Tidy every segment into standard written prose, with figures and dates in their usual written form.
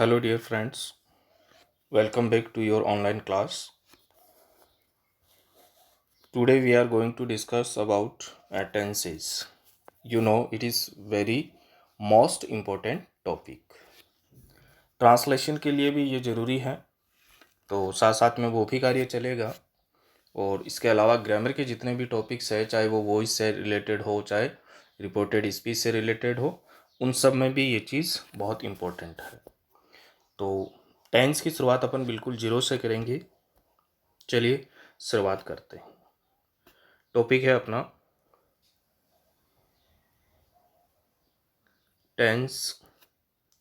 Hello, dear friends. Welcome back to your online class. Today we are going to discuss about tenses. It is very most important topic. Translation के लिए भी ये ज़रूरी है, तो साथ साथ में वो भी कार्य चलेगा। और इसके अलावा ग्रामर के जितने भी टॉपिक्स है, चाहे वो वॉइस से रिलेटेड हो, चाहे रिपोर्टेड स्पीच से रिलेटेड हो, उन सब में भी ये चीज़ बहुत इम्पोर्टेंट है। तो टेंस की शुरुआत अपन बिल्कुल जीरो से करेंगे। चलिए शुरुआत करते हैं। टॉपिक है अपना टेंस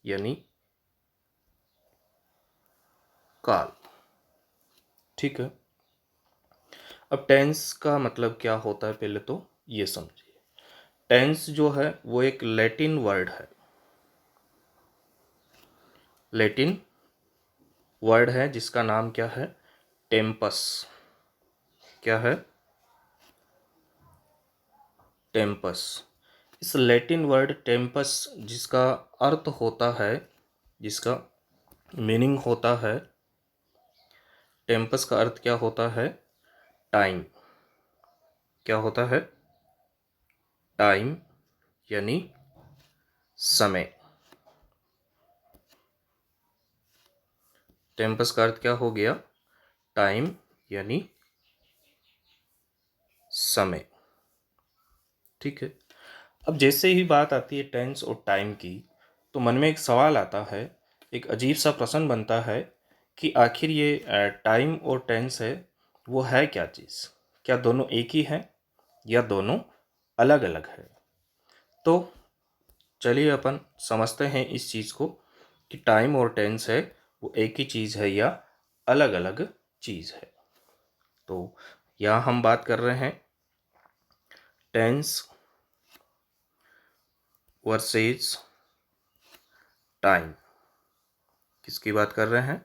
यानी काल। ठीक है, अब टेंस का मतलब क्या होता है पहले तो ये समझिए। टेंस जो है वो एक लैटिन वर्ड है। लैटिन वर्ड है जिसका नाम क्या है? टेम्पस। क्या है? टेम्पस। इस लैटिन वर्ड टेम्पस जिसका अर्थ होता है, जिसका मीनिंग होता है, टेम्पस का अर्थ क्या होता है? टाइम। क्या होता है? टाइम यानी समय। टेम्पस का अर्थ क्या हो गया? टाइम यानी समय। ठीक है, अब जैसे ही बात आती है टेंस और टाइम की, तो मन में एक सवाल आता है, एक अजीब सा प्रश्न बनता है कि आखिर ये टाइम और टेंस है वो है क्या चीज़? क्या दोनों एक ही है या दोनों अलग अलग है? तो चलिए अपन समझते हैं इस चीज़ को कि टाइम और टेंस है वो एक ही चीज़ है या अलग अलग चीज़ है। तो यहाँ हम बात कर रहे हैं टेंस वर्सेस टाइम। किसकी बात कर रहे हैं?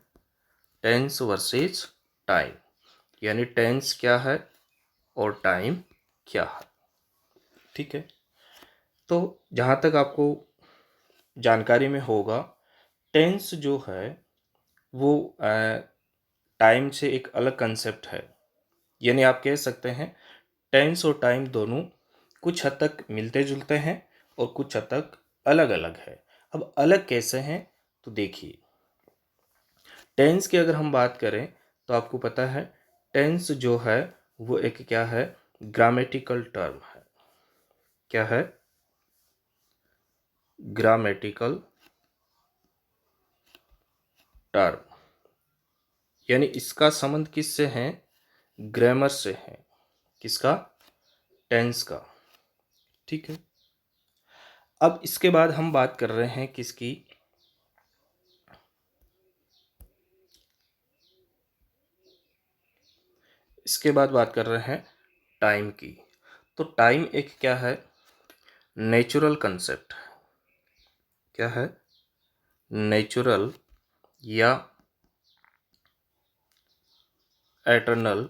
टेंस वर्सेस टाइम, यानी टेंस क्या है और टाइम क्या है। ठीक है, तो जहाँ तक आपको जानकारी में होगा, टेंस जो है वो टाइम से एक अलग कंसेप्ट है। यानी आप कह सकते हैं टेंस और टाइम दोनों कुछ हद तक मिलते जुलते हैं और कुछ हद तक अलग अलग है। अब अलग कैसे हैं? तो देखिए, टेंस की अगर हम बात करें तो आपको पता है टेंस जो है वो एक क्या है? ग्रामेटिकल टर्म है। क्या है? ग्रामेटिकल टर्म, यानी इसका संबंध किससे है? ग्रामर से है। किसका? टेंस का। ठीक है, अब इसके बाद हम बात कर रहे हैं किसकी? इसके बाद बात कर रहे हैं टाइम की। तो टाइम एक क्या है? नेचुरल कंसेप्ट है। क्या है? नेचुरल या एटर्नल।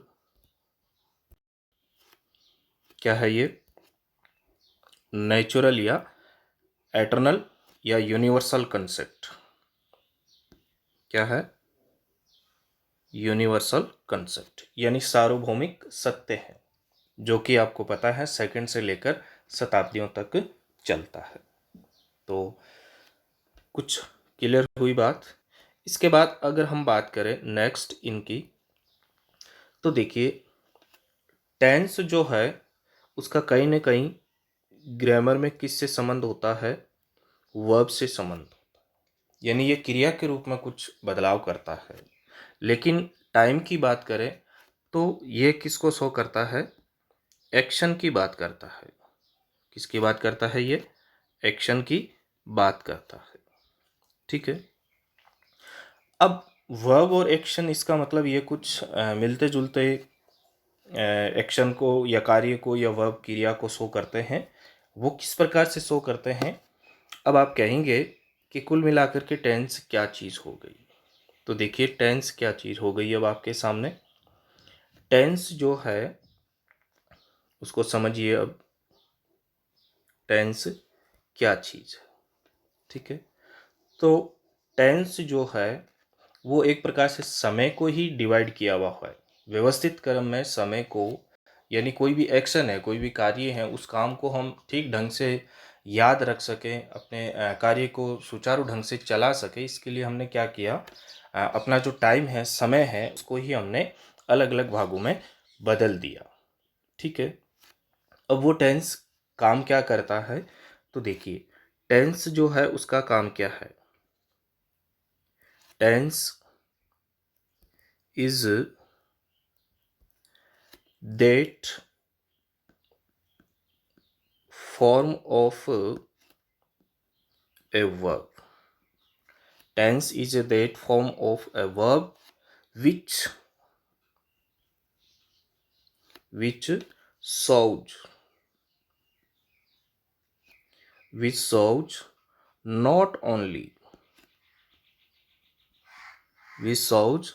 क्या है ये? नेचुरल या एटर्नल या यूनिवर्सल कंसेप्ट। क्या है? यूनिवर्सल कंसेप्ट यानी सार्वभौमिक सत्य है, जो कि आपको पता है सेकंड से लेकर शताब्दियों तक चलता है। तो कुछ क्लियर हुई बात। इसके बाद अगर हम बात करें नेक्स्ट इनकी, तो देखिए टेंस जो है उसका कहीं ना कहीं ग्रामर में किससे संबंध होता है? वर्ब से संबंध होता है, यानी ये क्रिया के रूप में कुछ बदलाव करता है। लेकिन टाइम की बात करें तो ये किसको शो करता है? एक्शन की बात करता है। किसकी बात करता है ये? एक्शन की बात करता है। ठीक है, अब वर्ब और एक्शन, इसका मतलब ये कुछ मिलते जुलते एक्शन को या कार्य को या वर्ब क्रिया को शो करते हैं। वो किस प्रकार से शो करते हैं? अब आप कहेंगे कि कुल मिलाकर के टेंस क्या चीज़ हो गई। तो देखिए टेंस क्या चीज़ हो गई अब आपके सामने। टेंस जो है उसको समझिए अब, टेंस क्या चीज़ है। ठीक है, तो टेंस जो है वो एक प्रकार से समय को ही डिवाइड किया हुआ है। व्यवस्थित क्रम में समय को, यानी कोई भी एक्शन है, कोई भी कार्य है, उस काम को हम ठीक ढंग से याद रख सकें, अपने कार्य को सुचारू ढंग से चला सके, इसके लिए हमने क्या किया, अपना जो टाइम है, समय है, उसको ही हमने अलग अलग भागों में बदल दिया। ठीक है। अब वो टेंस काम क्या करता है, तो देखिए टेंस जो है उसका काम क्या है। Tense is that form of a verb. Tense is that form of a verb which shows which shows not only which shows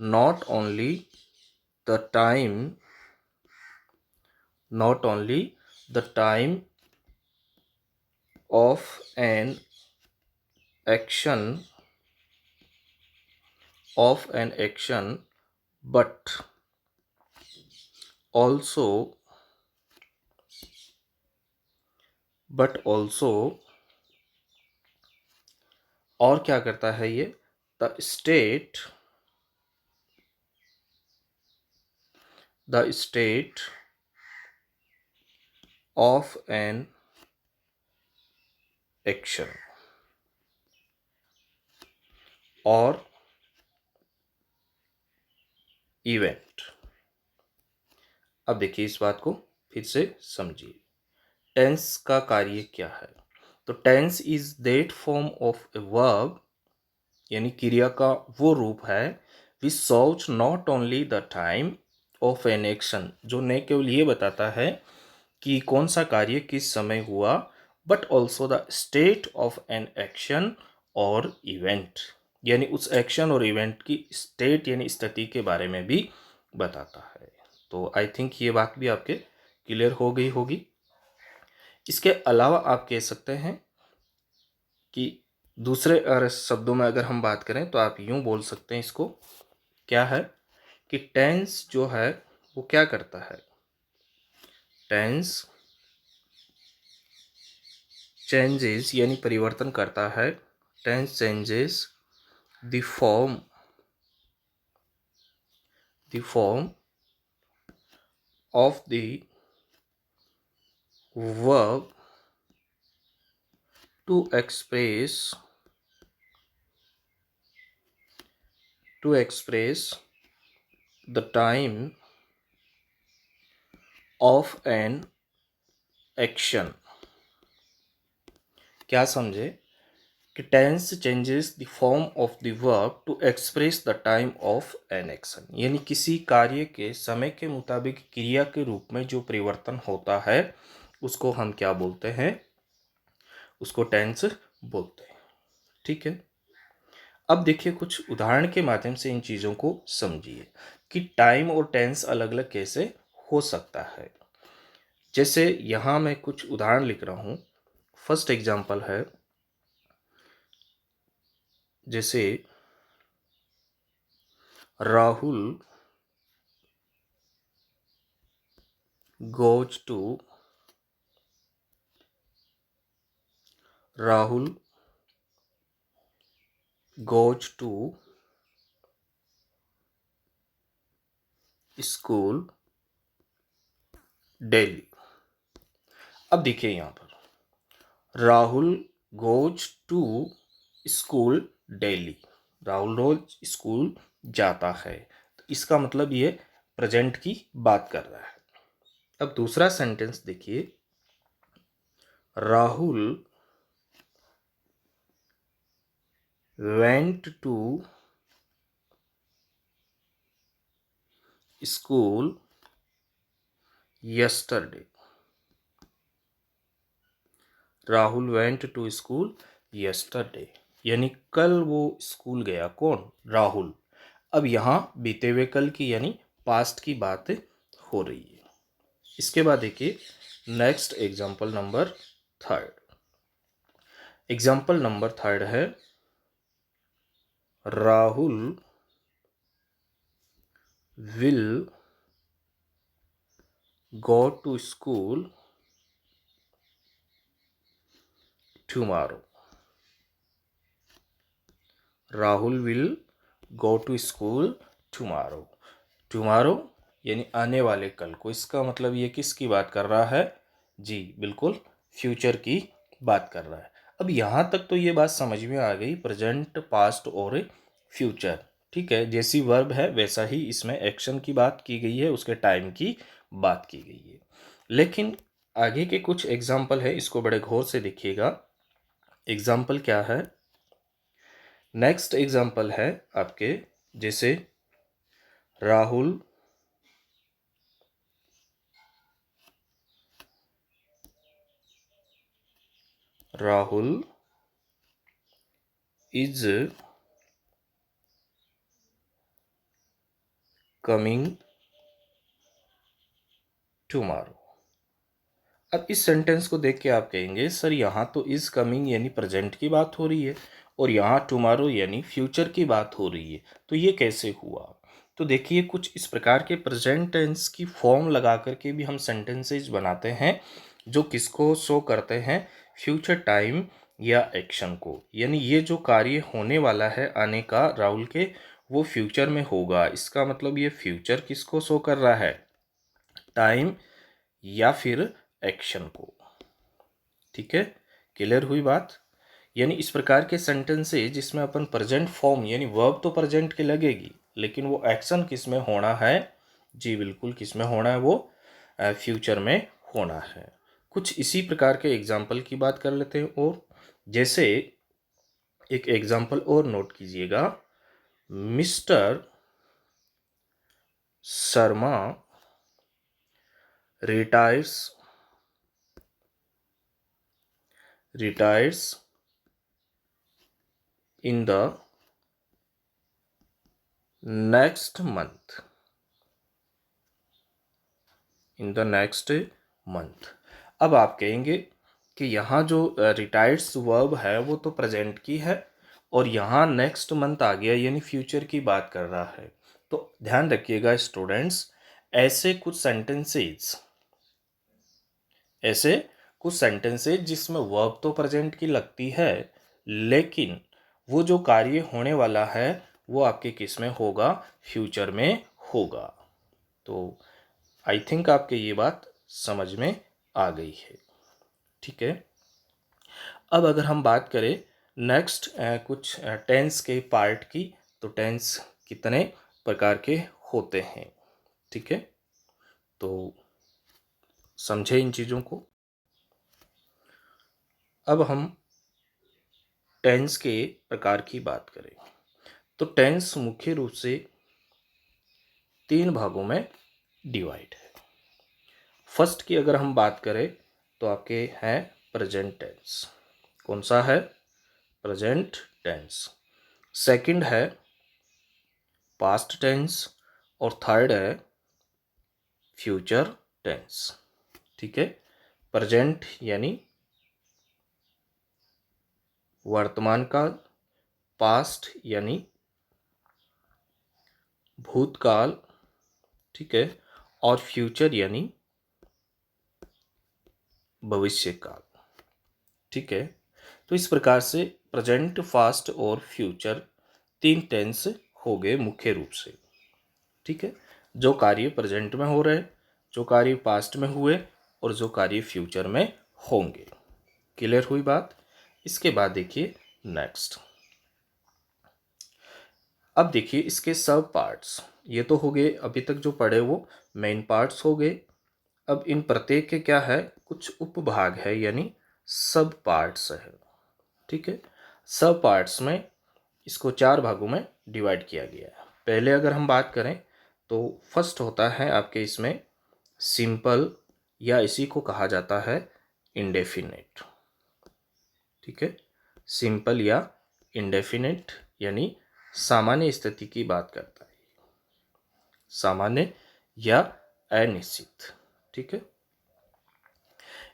not only the time not only the time of an action but also और क्या करता है ये, the state of an action और event. अब देखिए इस बात को फिर से समझिए, टेंस का कार्य क्या है। तो tense is that form of a verb, यानी क्रिया का वो रूप है, which shows not only the time of an action, जो न केवल ये बताता है कि कौन सा कार्य किस समय हुआ, but also the state of an action और इवेंट, यानी उस एक्शन और इवेंट की स्टेट यानी स्थिति के बारे में भी बताता है। तो आई थिंक ये बात भी आपके क्लियर हो गई होगी। इसके अलावा आप कह सकते हैं कि दूसरे शब्दों में अगर हम बात करें तो आप यूं बोल सकते हैं इसको, क्या है कि टेंस जो है वो क्या करता है, टेंस चेंजेस यानी परिवर्तन करता है, tense changes the form of the verb to express the time of an action। क्या समझे कि tense changes the form of the verb to express the time of an action, यानी किसी कार्य के समय के मुताबिक क्रिया के रूप में जो परिवर्तन होता है उसको हम क्या बोलते हैं, उसको टेंस बोलते हैं। ठीक है। अब देखिए कुछ उदाहरण के माध्यम से इन चीज़ों को समझिए कि टाइम और टेंस अलग अलग कैसे हो सकता है। जैसे यहाँ मैं कुछ उदाहरण लिख रहा हूँ। फर्स्ट एग्जाम्पल है, जैसे Rahul goes to school daily. अब देखिए यहाँ पर Rahul goes to school daily, Rahul रोज स्कूल जाता है, तो इसका मतलब ये प्रेजेंट की बात कर रहा है। अब दूसरा सेंटेंस देखिए, Rahul went to school yesterday, Rahul went to school yesterday, यानी कल वो स्कूल गया। कौन? राहुल। अब यहाँ बीते हुए कल की यानी पास्ट की बात हो रही है। इसके बाद देखिए next example number third. Example number third है, Rahul will go to school tomorrow. Rahul will go to school tomorrow. Tomorrow यानी आने वाले कल को, इसका मतलब ये किसकी बात कर रहा है? जी बिल्कुल, फ्यूचर की बात कर रहा है। अब यहाँ तक तो ये बात समझ में आ गई, प्रेजेंट, पास्ट और फ्यूचर। ठीक है, जैसी वर्ब है वैसा ही इसमें एक्शन की बात की गई है, उसके टाइम की बात की गई है। लेकिन आगे के कुछ एग्जाम्पल है, इसको बड़े गौर से देखिएगा। एग्जाम्पल क्या है? नेक्स्ट एग्जाम्पल है आपके, जैसे राहुल इज कमिंग टुमारो। अब इस सेंटेंस को देख के आप कहेंगे सर यहाँ तो इज कमिंग यानी प्रेजेंट की बात हो रही है और यहाँ टुमारो यानी फ्यूचर की बात हो रही है, तो ये कैसे हुआ? तो देखिए, कुछ इस प्रकार के प्रेजेंट टेंस की फॉर्म लगा करके भी हम सेंटेंसेज बनाते हैं जो किसको शो करते हैं? फ्यूचर टाइम या एक्शन को। यानी ये जो कार्य होने वाला है आने का राहुल के, वो फ्यूचर में होगा। इसका मतलब ये फ्यूचर किसको शो कर रहा है? टाइम या फिर एक्शन को। ठीक है, क्लियर हुई बात? यानी इस प्रकार के सेंटेंस है जिसमें अपन प्रेजेंट फॉर्म यानी वर्ब तो प्रेजेंट की लगेगी, लेकिन वो एक्शन किस में होना है? जी बिल्कुल, किस में होना है? वो फ्यूचर में होना है। कुछ इसी प्रकार के एग्जाम्पल की बात कर लेते हैं। और जैसे एक एग्जाम्पल और नोट कीजिएगा, mister Sharma retires in the next month. अब आप कहेंगे कि यहाँ जो रिटायर्स वर्ब है वो तो प्रेजेंट की है और यहाँ नेक्स्ट मंथ आ गया यानी फ्यूचर की बात कर रहा है। तो ध्यान रखिएगा स्टूडेंट्स, ऐसे कुछ सेंटेंसेज जिसमें वर्ब तो प्रेजेंट की लगती है, लेकिन वो जो कार्य होने वाला है वो आपके किस में होगा? फ्यूचर में होगा। तो आई थिंक आपके ये बात समझ में आ गई है। ठीक है, अब अगर हम बात करें नेक्स्ट कुछ टेंस के पार्ट की, तो टेंस कितने प्रकार के होते हैं? ठीक है, तो समझे इन चीज़ों को। अब हम टेंस के प्रकार की बात करें तो टेंस मुख्य रूप से 3 भागों में डिवाइड है। फर्स्ट की अगर हम बात करें तो आपके हैं प्रेजेंट टेंस। कौन सा है? Present tense. सेकंड है पास्ट टेंस और थर्ड है फ्यूचर टेंस। ठीक है, प्रेजेंट यानी वर्तमान काल, पास्ट यानी भूतकाल, ठीक है, और फ्यूचर यानी भविष्य काल। ठीक है, तो इस प्रकार से प्रेजेंट, पास्ट और फ्यूचर 3 टेंस हो गए मुख्य रूप से। ठीक है, जो कार्य प्रेजेंट में हो रहे, जो कार्य पास्ट में हुए और जो कार्य फ्यूचर में होंगे। क्लियर हुई बात? इसके बाद देखिए नेक्स्ट। अब देखिए इसके सब पार्ट्स, ये तो हो गए अभी तक जो पढ़े वो मेन पार्ट्स हो गए। अब इन प्रत्येक के क्या है? कुछ उपभाग है यानी सब पार्ट्स है। ठीक है, सब पार्ट्स में इसको 4 भागों में डिवाइड किया गया है। पहले अगर हम बात करें तो फर्स्ट होता है आपके इसमें सिंपल, या इसी को कहा जाता है इंडेफिनेट। ठीक है, सिंपल या इंडेफिनेट यानी सामान्य स्थिति की बात करता है, सामान्य या अनिश्चित। ठीक है,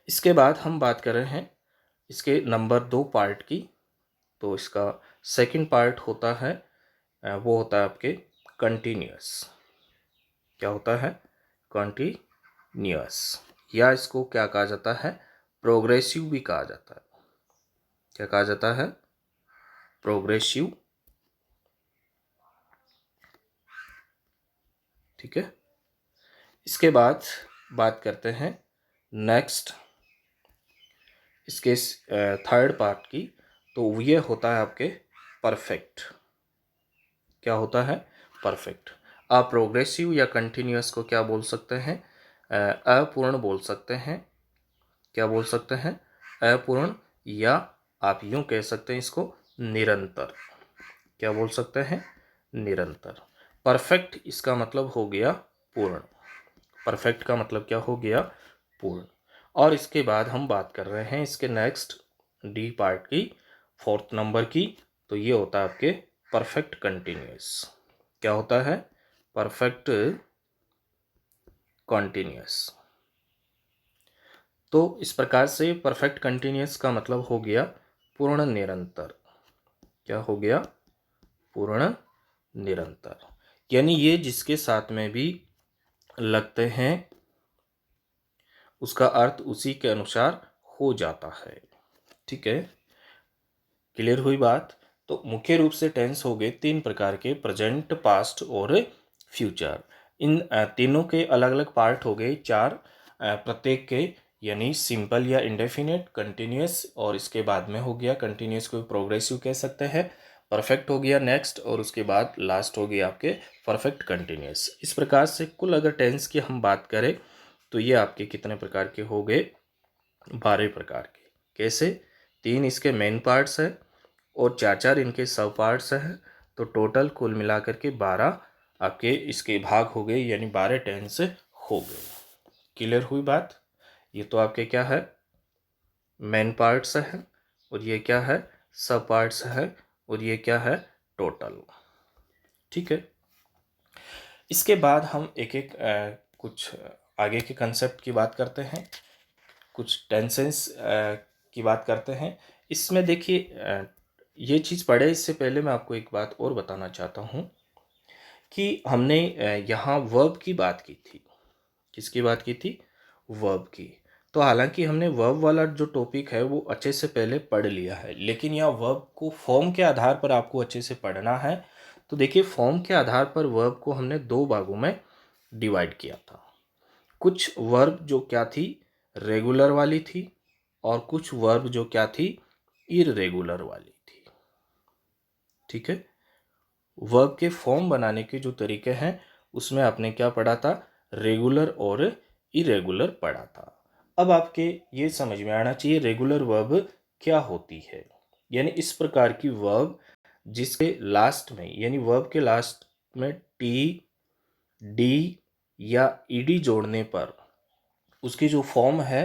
इसके बाद हम बात कर रहे हैं इसके नंबर 2 पार्ट की। तो इसका सेकंड पार्ट होता है वो होता है आपके कंटिन्यूअस। क्या होता है? कंटिन्यूअस। या इसको क्या कहा जाता है? प्रोग्रेसिव भी कहा जाता है। क्या कहा जाता है? प्रोग्रेसिव। ठीक है। इसके बाद बात करते हैं नेक्स्ट, इसके थर्ड पार्ट की। तो ये होता है आपके परफेक्ट। क्या होता है? परफेक्ट। आप प्रोग्रेसिव या कंटिन्यूअस को क्या बोल सकते हैं? अपूर्ण बोल सकते हैं। क्या बोल सकते हैं? अपूर्ण। या आप यूं कह सकते हैं इसको निरंतर। क्या बोल सकते हैं? निरंतर। परफेक्ट इसका मतलब हो गया पूर्ण। परफेक्ट का मतलब क्या हो गया? पूर्ण। और इसके बाद हम बात कर रहे हैं इसके नेक्स्ट डी पार्ट की, फोर्थ नंबर की। तो ये होता है आपके परफेक्ट कंटिन्यूअस। क्या होता है? Perfect continuous. तो इस प्रकार से परफेक्ट कंटिन्यूअस का मतलब हो गया पूर्ण निरंतर। क्या हो गया? पूर्ण निरंतर। यानी ये जिसके साथ में भी लगते हैं उसका अर्थ उसी के अनुसार हो जाता है। ठीक है, क्लियर हुई बात? तो मुख्य रूप से टेंस हो गए तीन प्रकार के, प्रेजेंट, पास्ट और फ्यूचर। इन तीनों के अलग अलग पार्ट हो गए चार प्रत्येक के, यानी सिंपल या इंडेफिनिट, कंटिन्यूअस, और इसके बाद में हो गया कंटिन्यूअस को प्रोग्रेसिव कह सकते हैं, परफेक्ट हो गया नेक्स्ट, और उसके बाद लास्ट हो गया आपके परफेक्ट कंटिन्यूअस। इस प्रकार से कुल अगर टेंस की हम बात करें तो ये आपके कितने प्रकार के हो गए? 12 प्रकार के। कैसे? तीन इसके मेन पार्ट्स हैं और चार चार इनके सब पार्ट्स हैं, तो टोटल कुल मिलाकर के 12 आपके इसके भाग हो गए, यानी 12 टेंस हो गए। क्लियर हुई बात? ये तो आपके क्या है? मेन पार्ट्स है, और ये क्या है? सब पार्ट्स है, और ये क्या है? टोटल। ठीक है। इसके बाद हम एक एक कुछ आगे के कंसेप्ट की बात करते हैं, कुछ टेंसेस की बात करते हैं। इसमें देखिए ये चीज़ पढ़े इससे पहले मैं आपको एक बात और बताना चाहता हूँ कि हमने यहाँ वर्ब की बात की थी। किसकी बात की थी? वर्ब की। तो हालांकि हमने वर्ब वाला जो टॉपिक है वो अच्छे से पहले पढ़ लिया है, लेकिन यहाँ वर्ब को फॉर्म के आधार पर आपको अच्छे से पढ़ना है। तो देखिए, फॉर्म के आधार पर वर्ब को हमने दो भागों में डिवाइड किया था। कुछ वर्ब जो क्या थी? रेगुलर वाली थी, और कुछ वर्ब जो क्या थी? इररेगुलर वाली थी। ठीक है। वर्ब के फॉर्म बनाने के जो तरीके हैं उसमें आपने क्या पढ़ा था? रेगुलर और इरेगुलर पढ़ा था। अब आपके ये समझ में आना चाहिए रेगुलर वर्ब क्या होती है। यानी इस प्रकार की वर्ब जिसके लास्ट में, यानी वर्ब के लास्ट में टी, डी या ईडी जोड़ने पर उसकी जो फॉर्म है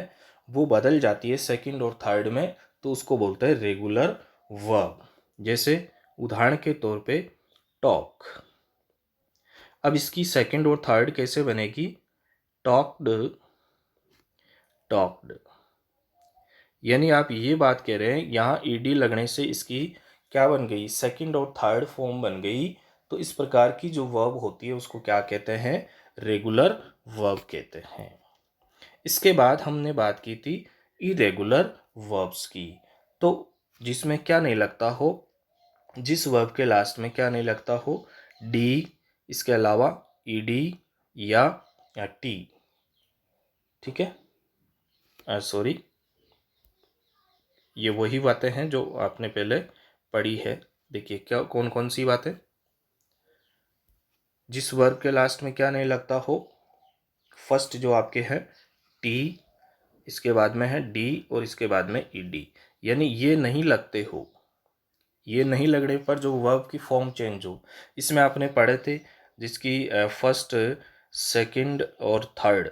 वो बदल जाती है सेकंड और थर्ड में, तो उसको बोलते हैं रेगुलर वर्ब। जैसे उदाहरण के तौर पे टॉक। अब इसकी सेकंड और थर्ड कैसे बनेगी? Talked, talked. यानी आप ये बात कह रहे हैं यहाँ ईडी लगने से इसकी क्या बन गई? सेकंड और थर्ड फॉर्म बन गई। तो इस प्रकार की जो वर्ब होती है उसको क्या कहते हैं? रेगुलर वर्ब कहते हैं। इसके बाद हमने बात की थी इरेगुलर वर्ब्स की। तो जिसमें क्या नहीं लगता हो, जिस वर्ब के लास्ट में क्या नहीं लगता हो? डी, इसके अलावा ईडी या टी। ठीक है, सॉरी, ये वही बातें हैं जो आपने पहले पढ़ी है। देखिए क्या कौन कौन सी बातें? जिस वर्ब के लास्ट में क्या नहीं लगता हो? फर्स्ट जो आपके हैं टी, इसके बाद में है डी, और इसके बाद में ईडी। यानी ये नहीं लगते हो। ये नहीं लगने पर जो वर्ब की फॉर्म चेंज हो, इसमें आपने पढ़े थे जिसकी फर्स्ट, सेकंड और थर्ड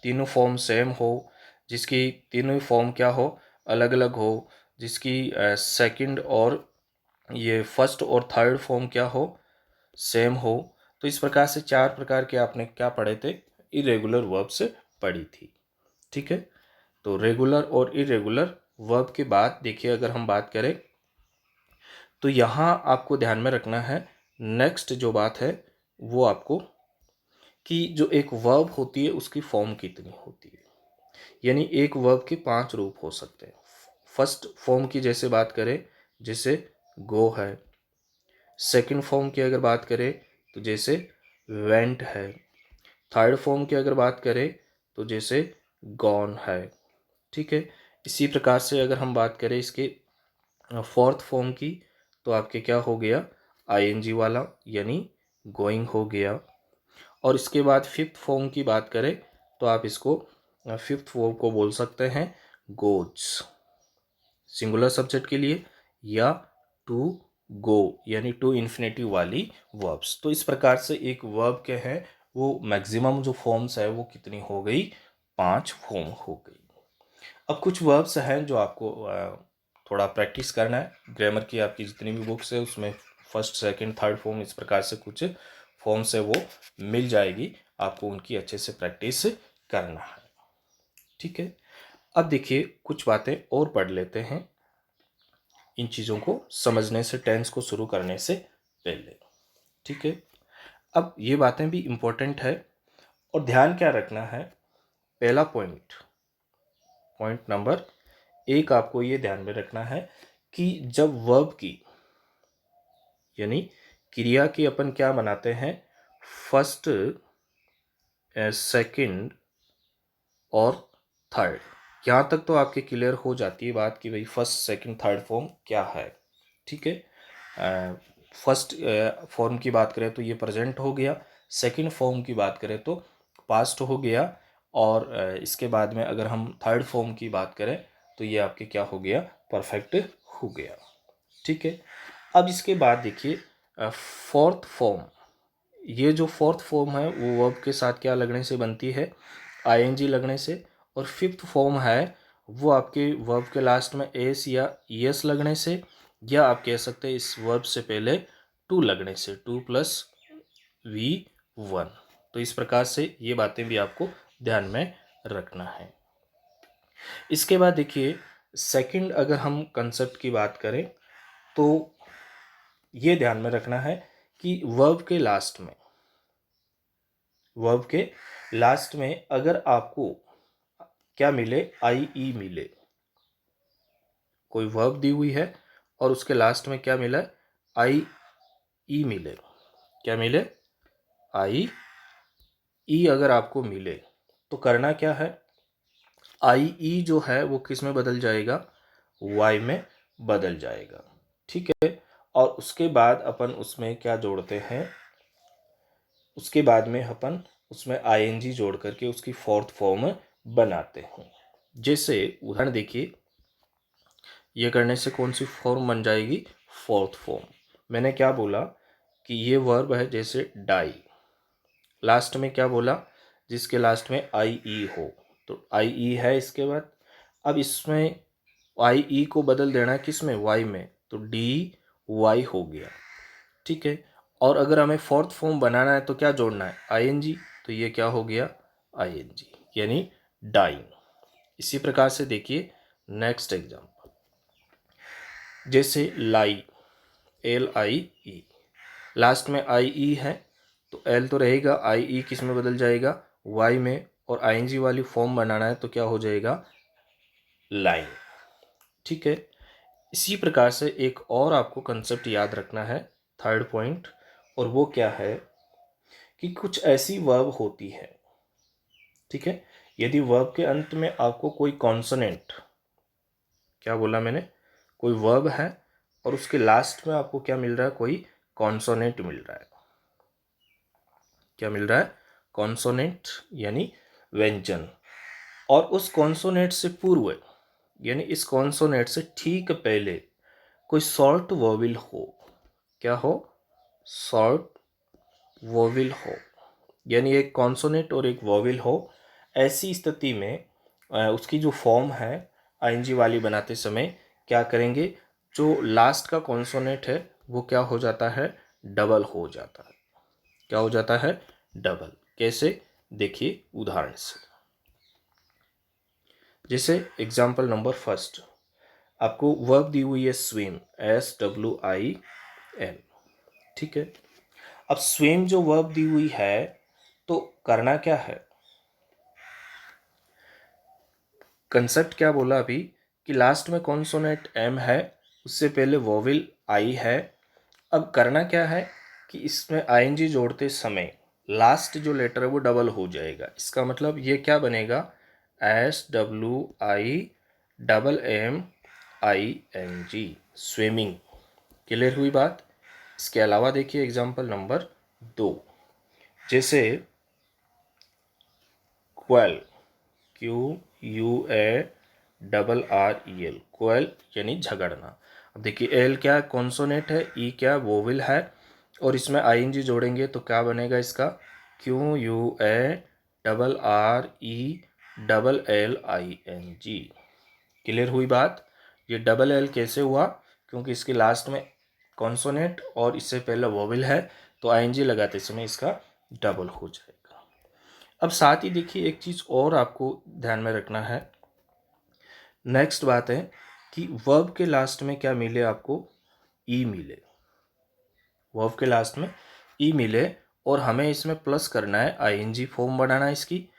तीनों फॉर्म सेम हो, जिसकी तीनों फॉर्म क्या हो? अलग अलग हो, जिसकी सेकंड और ये फर्स्ट और थर्ड फॉर्म क्या हो? सेम हो। तो इस प्रकार से चार प्रकार के आपने क्या पढ़े थे? इरेगुलर वर्ब्स पढ़ी थी। ठीक है। तो रेगुलर और इरेगुलर वर्ब के बाद देखिए अगर हम बात करें तो यहाँ आपको ध्यान में रखना है नेक्स्ट जो बात है वो आपको कि जो एक वर्ब होती है उसकी फॉर्म कितनी होती है, यानी एक वर्ब के 5 रूप हो सकते हैं। फर्स्ट फॉर्म की जैसे बात करें, जैसे गो है। सेकंड फॉर्म की अगर बात करें तो जैसे वेंट है। थर्ड फॉर्म की अगर बात करें तो जैसे गॉन है। ठीक है, इसी प्रकार से अगर हम बात करें इसके फोर्थ फॉर्म की, तो आपके क्या हो गया, आईएनजी वाला, यानी गोइंग हो गया। और इसके बाद फिफ्थ फॉर्म की बात करें तो आप इसको फिफ्थ फॉर्म को बोल सकते हैं गोज, सिंगुलर सब्जेक्ट के लिए, या टू गो यानी टू इन्फिनेटिव वाली वर्ब्स। तो इस प्रकार से एक वर्ब के हैं वो मैक्सिमम जो फॉर्म्स है वो कितनी हो गई, 5 फॉर्म हो गई। अब कुछ वर्ब्स हैं जो आपको थोड़ा प्रैक्टिस करना है। ग्रामर की आपकी जितनी भी बुक्स है उसमें फर्स्ट सेकंड थर्ड फॉर्म इस प्रकार से कुछ फॉर्म्स है वो मिल जाएगी, आपको उनकी अच्छे से प्रैक्टिस करना है। ठीक है, अब देखिए कुछ बातें और पढ़ लेते हैं इन चीज़ों को समझने से, टेंस को शुरू करने से पहले। ठीक है, अब ये बातें भी इम्पोर्टेंट है और ध्यान क्या रखना है। पहला पॉइंट नंबर 1 आपको ये ध्यान में रखना है कि जब वर्ब की यानी क्रिया की अपन क्या बनाते हैं, फर्स्ट, सेकंड और थर्ड, यहाँ तक तो आपके क्लियर हो जाती है बात कि भाई फर्स्ट सेकंड थर्ड फॉर्म क्या है। ठीक है, फर्स्ट फॉर्म की बात करें तो ये प्रेजेंट हो गया, सेकंड फॉर्म की बात करें तो पास्ट हो गया, और इसके बाद में अगर हम थर्ड फॉर्म की बात करें तो ये आपके क्या हो गया, परफेक्ट हो गया। ठीक है, अब इसके बाद देखिए फोर्थ फॉर्म, ये जो फोर्थ फॉर्म है वो वर्ब के साथ क्या लगने से बनती है, आईएनजी लगने से। और फिफ्थ फॉर्म है वो आपके वर्ब के लास्ट में एस या ईएस लगने से, या आप कह सकते हैं इस वर्ब से पहले टू लगने से, 2+V1। तो इस प्रकार से ये बातें भी आपको ध्यान में रखना है। इसके बाद देखिए सेकंड अगर हम कंसेप्ट की बात करें तो ये ध्यान में रखना है कि वर्ब के लास्ट में अगर आपको क्या मिले, आई ई मिले, कोई वर्ब दी हुई है और उसके लास्ट में क्या मिला, आई ई मिले, क्या मिले, आई ई अगर आपको मिले तो करना क्या है, आई ई जो है वो किस में बदल जाएगा, वाई में बदल जाएगा। ठीक है, और उसके बाद अपन उसमें क्या जोड़ते हैं, उसके बाद में अपन उसमें आईएनजी जोड़ करके उसकी फोर्थ फॉर्म बनाते हैं। जैसे उदाहरण देखिए, ये करने से कौन सी फॉर्म बन जाएगी, फोर्थ फॉर्म। मैंने क्या बोला कि ये वर्ब है, जैसे डाई, लास्ट में क्या बोला, जिसके लास्ट में आई ई हो, तो आई ई है इसके बाद। अब इसमें आई ई को बदल देना किस में, वाई में, तो डी वाई हो गया। ठीक है, और अगर हमें फोर्थ फॉर्म बनाना है तो क्या जोड़ना है, आईएनजी, तो ये क्या हो गया, आईएनजी, यानी डाइंग। इसी प्रकार से देखिए नेक्स्ट एग्जांपल, जैसे लाई, LIE, लास्ट में आई ई है तो एल तो रहेगा, आई ई किस में बदल जाएगा, वाई में, और आईएनजी वाली फॉर्म बनाना है तो क्या हो जाएगा, लाइन। ठीक है, इसी प्रकार से एक और आपको कंसेप्ट याद रखना है, थर्ड पॉइंट, और वो क्या है कि कुछ ऐसी वर्ब होती है, ठीक है, यदि वर्ब के अंत में आपको कोई कॉन्सोनेंट, क्या बोला मैंने, कोई वर्ब है और उसके लास्ट में आपको क्या मिल रहा है, कोई कॉन्सोनेंट मिल रहा है, क्या मिल रहा है, कॉन्सोनेंट यानी व्यंजन, और उस कॉन्सोनेंट से पूर्व यानी इस कॉन्सोनेंट से ठीक पहले कोई शॉर्ट वोवेल हो, क्या हो, शॉर्ट वोवेल हो, यानी एक कॉन्सोनेंट और एक वोवेल हो, ऐसी स्थिति में उसकी जो फॉर्म है आईएनजी वाली बनाते समय क्या करेंगे, जो लास्ट का कॉन्सोनेंट है वो क्या हो जाता है, डबल हो जाता है, क्या हो जाता है, डबल। कैसे, देखिए उदाहरण से, जैसे एग्जाम्पल नंबर फर्स्ट, आपको वर्ब दी हुई है स्विम, SWIM, ठीक है। अब स्विम जो वर्ब दी हुई है तो करना क्या है, कंसेप्ट क्या बोला अभी कि लास्ट में कॉन्सोनेंट एम है, उससे पहले वोवेल आई है। अब करना क्या है कि इसमें आईएनजी जोड़ते समय लास्ट जो लेटर है वो डबल हो जाएगा। इसका मतलब ये क्या बनेगा, SWIMMING, स्विमिंग। क्लियर हुई बात। इसके अलावा देखिए एग्जाम्पल नंबर 2, जैसे क्वेल, QUARREL, क्वेल यानी झगड़ना। अब देखिए एल क्या कॉन्सोनेंट है, ई क्या वोवेल है, और इसमें आईएनजी जोड़ेंगे तो क्या बनेगा इसका, QUARRELLING। क्लियर हुई बात। ये डबल एल कैसे हुआ, क्योंकि इसके लास्ट में कॉन्सोनेंट और इससे पहले वोवेल है, तो आईएनजी लगाते समय इसका डबल हो जाएगा। अब साथ ही देखिए एक चीज़ और आपको ध्यान में रखना है। नेक्स्ट बात है कि वर्ब के लास्ट में क्या मिले आपको, ई मिले। वर्ब के लास्ट में ई मिले और हमें इसमें प्लस करना है, आईएनजी फॉर्म बनाना है इसकी,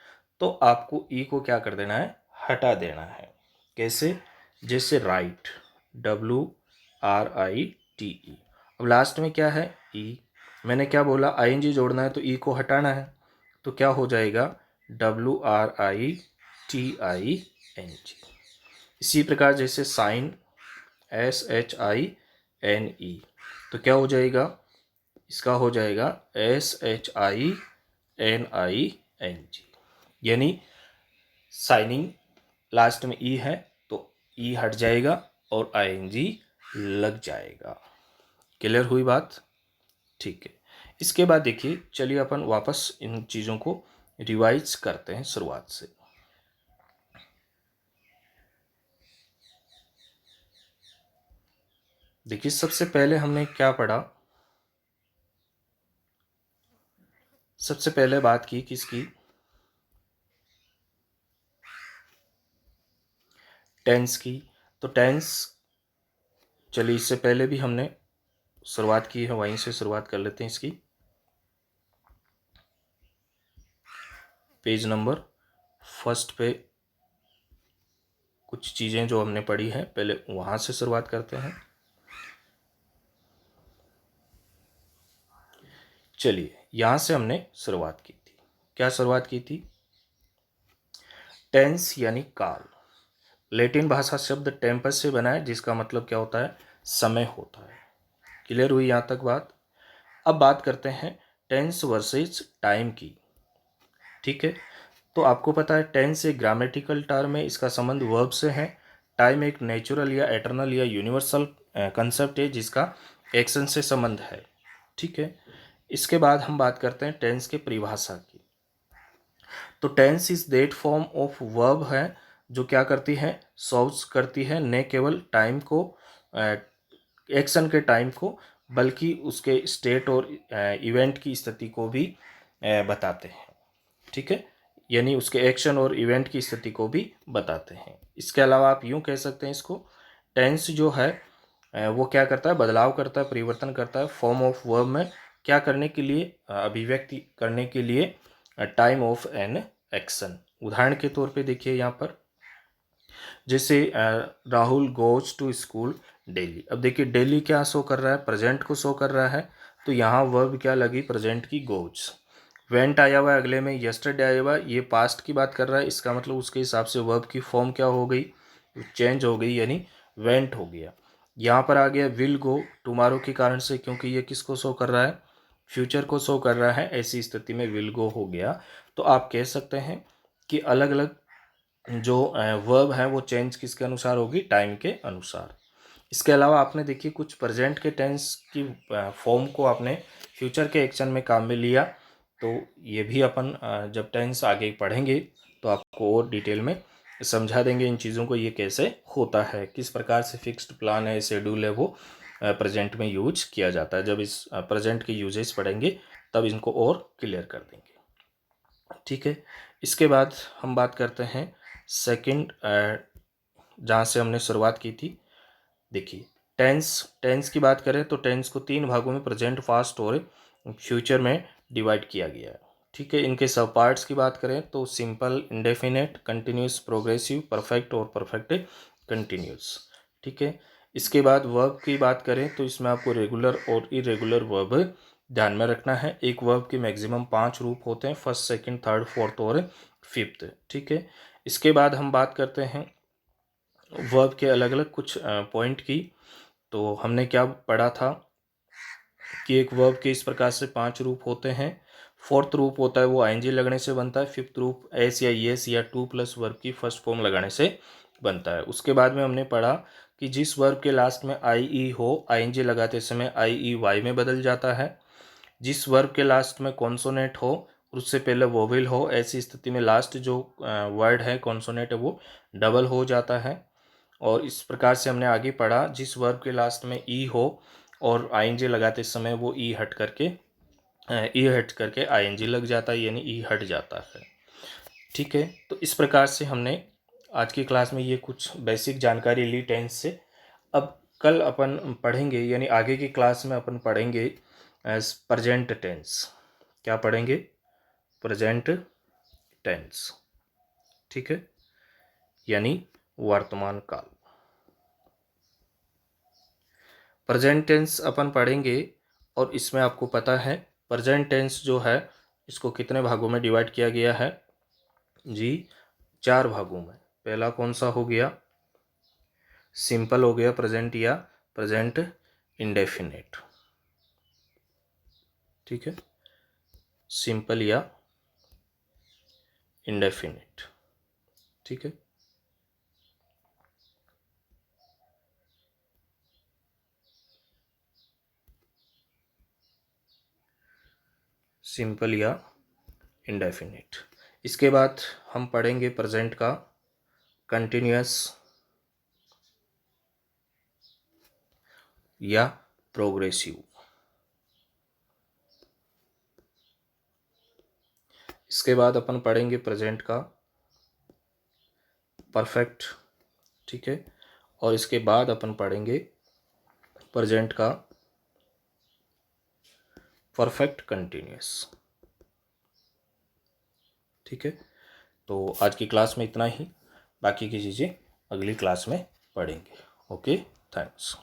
तो आपको ई को क्या कर देना है, हटा देना है। कैसे, जैसे राइट, WRITE। अब लास्ट में क्या है, ई। मैंने क्या बोला, आईएनजी जोड़ना है तो ई को हटाना है, तो क्या हो जाएगा, WRITING। इसी प्रकार जैसे साइन, SHINE, तो क्या हो जाएगा, इसका हो जाएगा SHINING, यानी साइनिंग लास्ट में ई है तो ई हट जाएगा और आईएनजी लग जाएगा। क्लियर हुई बात। ठीक है। इसके बाद देखिए, चलिए अपन वापस इन चीज़ों को रिवाइज करते हैं शुरुआत से। देखिए सबसे पहले हमने क्या पढ़ा, सबसे पहले बात की किसकी, टेंस की। तो टेंस, चलिए इससे पहले भी हमने शुरुआत की है, वहीं से शुरुआत कर लेते हैं इसकी। पेज नंबर फर्स्ट पे कुछ चीज़ें जो हमने पढ़ी हैं, पहले वहाँ से शुरुआत करते हैं। चलिए यहाँ से हमने शुरुआत की थी, क्या शुरुआत की थी, टेंस यानी काल। लैटिन भाषा शब्द टेम्पस से बना है, जिसका मतलब क्या होता है, समय होता है। क्लियर हुई यहाँ तक बात। अब बात करते हैं टेंस वर्सेस टाइम की। ठीक है। तो आपको पता है टेंस एक ग्रामेटिकल टर्म है, इसका संबंध वर्ब से है। टाइम एक नेचुरल या एटर्नल या यूनिवर्सल कंसेप्ट है, जिसका एक्शन से संबंध है। ठीक है। इसके बाद हम बात करते हैं टेंस के परिभाषा की। तो tense is that form of verb है जो क्या करती है, सॉल्व करती है न केवल टाइम को, एक्शन के टाइम को, बल्कि उसके स्टेट और इवेंट की स्थिति को भी बताते हैं। ठीक है, यानी उसके एक्शन और इवेंट की स्थिति को भी बताते हैं। इसके अलावा आप यूँ कह सकते हैं इसको, टेंस जो है वो क्या करता है, बदलाव करता है, परिवर्तन करता है फॉर्म ऑफ वर्ब में, क्या करने के लिए, अभिव्यक्ति करने के लिए टाइम ऑफ एन एक्शन। उदाहरण के तौर पे देखिए यहाँ पर, जैसे Rahul goes to school daily. अब देखिए डेली क्या शो कर रहा है, प्रेजेंट को शो कर रहा है, तो यहाँ वर्ब क्या लगी, प्रेजेंट की, गोज। वेंट आया हुआ है अगले में, यस्टरडे आया हुआ है, ये पास्ट की बात कर रहा है, इसका मतलब उसके हिसाब से वर्ब की फॉर्म क्या हो गई, चेंज हो गई, यानी वेंट हो गया। यहाँ पर आ गया विल गो, टुमारो के कारण से, क्योंकि ये किसको शो कर रहा है, फ्यूचर को शो कर रहा है, ऐसी स्थिति में विल गो हो गया। तो आप कह सकते हैं कि अलग अलग जो वर्ब है वो चेंज किसके अनुसार होगी, टाइम के अनुसार। इसके अलावा आपने देखिए कुछ प्रेजेंट के टेंस की फॉर्म को आपने फ्यूचर के एक्शन में काम में लिया, तो ये भी अपन जब टेंस आगे पढ़ेंगे तो आपको और डिटेल में समझा देंगे इन चीज़ों को, ये कैसे होता है, किस प्रकार से फिक्स्ड प्लान है, शेड्यूल है, वो प्रेजेंट में यूज किया जाता है। जब इस प्रेजेंट के यूजेस पढ़ेंगे तब इनको और क्लियर कर देंगे। ठीक है। इसके बाद हम बात करते हैं सेकंड, जहाँ से हमने शुरुआत की थी। देखिए टेंस की बात करें तो टेंस को 3 भागों में प्रेजेंट, पास्ट और फ्यूचर में डिवाइड किया गया है। ठीक है, इनके सब पार्ट्स की बात करें तो simple, indefinite, continuous, progressive, perfect और परफेक्ट कंटिन्यूस। ठीक है, इसके बाद वर्ब की बात करें तो इसमें आपको रेगुलर और इरेगुलर वर्ब ध्यान में रखना है। एक वर्ब के मैक्सिमम 5 रूप होते हैं, फर्स्ट, सेकंड, थर्ड, फोर्थ और फिफ्थ। ठीक है, इसके बाद हम बात करते हैं वर्ब के अलग अलग कुछ पॉइंट की। तो हमने क्या पढ़ा था कि एक वर्ब के इस प्रकार से 5 रूप होते हैं। फोर्थ रूप होता है वो आईएनजी लगने से बनता है। फिफ्थ रूप एस या येस या टू प्लस वर्ब की फर्स्ट फॉर्म लगाने से बनता है। उसके बाद में हमने पढ़ा कि जिस वर्ब के लास्ट में आई ई हो, आईएनजी लगाते समय आई ई वाई में बदल जाता है। जिस वर्ब के लास्ट में कॉन्सोनेंट हो और उससे पहले वोवेल हो, ऐसी स्थिति में लास्ट जो वर्ड है कॉन्सोनेंट है वो डबल हो जाता है। और इस प्रकार से हमने आगे पढ़ा जिस वर्ब के लास्ट में ई हो और आईएनजी लगाते समय वो ई हट करके आईएनजी लग जाता है, यानी ई हट जाता है। ठीक है, तो इस प्रकार से हमने आज की क्लास में ये कुछ बेसिक जानकारी ली टेंस से। अब कल अपन पढ़ेंगे, यानी आगे की क्लास में अपन पढ़ेंगे प्रेजेंट टेंस। क्या पढ़ेंगे? Present tense. ठीक है, यानी वर्तमान काल। प्रेजेंट टेंस अपन पढ़ेंगे और इसमें आपको पता है प्रेजेंट टेंस जो है इसको कितने भागों में डिवाइड किया गया है जी? 4 भागों में। पहला कौन सा हो गया? सिंपल हो गया प्रेजेंट या प्रेजेंट इंडेफिनेट। ठीक है, सिंपल या इंडेफिनेट। ठीक है, सिंपल या इंडेफिनिट। इसके बाद हम पढ़ेंगे प्रेजेंट का कंटिन्यूअस या प्रोग्रेसिव। इसके बाद अपन पढ़ेंगे प्रेजेंट का परफेक्ट। ठीक है, और इसके बाद अपन पढ़ेंगे प्रेजेंट का परफेक्ट कंटिन्यूअस। ठीक है, तो आज की क्लास में इतना ही, बाकी की चीज़ें अगली क्लास में पढ़ेंगे। Okay, thanks.